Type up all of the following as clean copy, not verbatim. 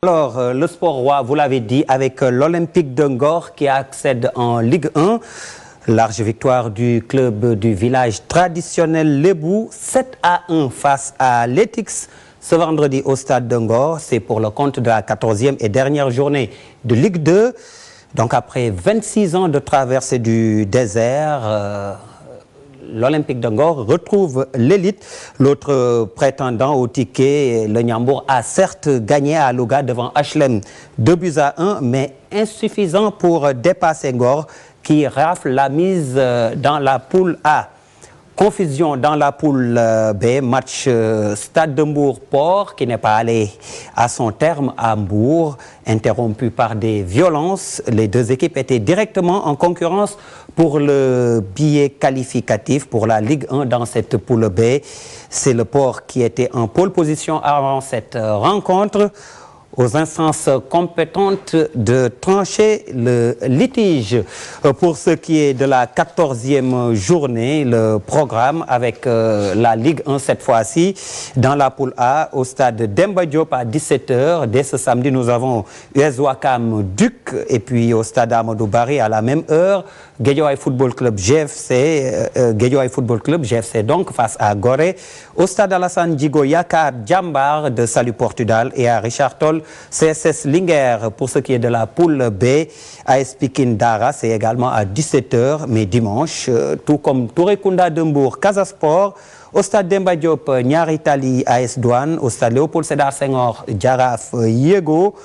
Alors, le sport roi, vous l'avez dit, avec l'Olympique de Ngor qui accède en Ligue 1. Large victoire du club du village traditionnel Lébou, 7-1 face à l'Etix ce vendredi au stade de Ngor. C'est pour le compte de la 14e et dernière journée de Ligue 2. Donc après 26 ans de traversée du désert, l'Olympique de Ngor retrouve l'élite. L'autre prétendant au ticket, le Niambour, a certes gagné à Louga devant HLM 2-1, mais insuffisant pour dépasser Ngor qui rafle la mise dans la poule A. Confusion dans la poule B, match Stade de Mbour-Port qui n'est pas allé à son terme à Mbour, interrompu par des violences. Les deux équipes étaient directement en concurrence pour le billet qualificatif pour la Ligue 1 dans cette poule B. C'est le Port qui était en pole position avant cette rencontre. Aux instances compétentes de trancher le litige. Pour ce qui est de la 14e journée, le programme avec la Ligue 1 cette fois-ci, dans la poule A, au stade Demba Diop à 17 h. Dès ce samedi, nous avons US Ouakam Duc, et puis au stade Amadou Barry à la même heure, Guédiawaye Football Club GFC, donc face à Gorée. Au stade Alassane Djigo Yakar Djambar de Salut Portudal et à Richard Toll, CSS Linger. Pour ce qui est de la poule B, AS Pikine Dara, c'est également à 17 h, mais dimanche, tout comme Touré Kunda de Mbour, Casa Sport. Au stade Demba Diop, Niary Tally, AS Douane. Au stade Léopold Sédar Senghor, Jaraaf Yego.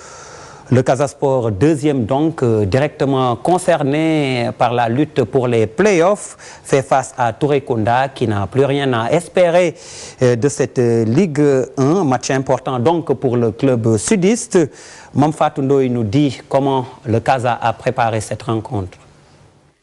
Le Casa Sport, deuxième donc, directement concerné par la lutte pour les playoffs, fait face à Touré Kunda qui n'a plus rien à espérer de cette Ligue 1. Match important donc pour le club sudiste. Mamfatou Ndoye nous dit comment le Casa a préparé cette rencontre.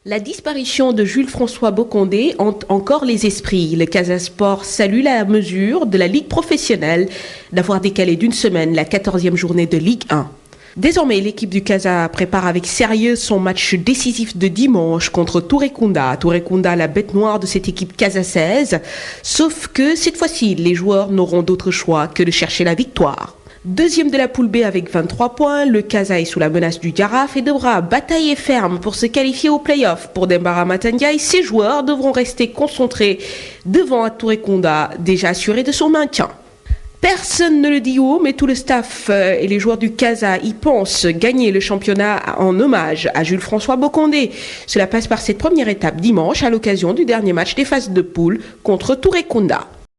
La disparition de Jules-François Bocondé hante encore les esprits. Le Casa Sport salue la mesure de la Ligue professionnelle d'avoir décalé d'une semaine la 14e journée de Ligue 1. Désormais, l'équipe du Casa prépare avec sérieux son match décisif de dimanche contre Touré Kunda. Touré Kunda, la bête noire de cette équipe Casa 16. Sauf que cette fois-ci, les joueurs n'auront d'autre choix que de chercher la victoire. Deuxième de la poule B avec 23 points, le Casa est sous la menace du Jaraaf et devra batailler ferme pour se qualifier au play-off. Pour Dembara Matandiaï, ses joueurs devront rester concentrés devant Touré Kunda, déjà assuré de son maintien. Personne ne le dit haut, mais tout le staff et les joueurs du Casa y pensent gagner le championnat en hommage à Jules-François Bocondé. Cela passe par cette première étape dimanche à l'occasion du dernier match des phases de poule contre Touré Kunda.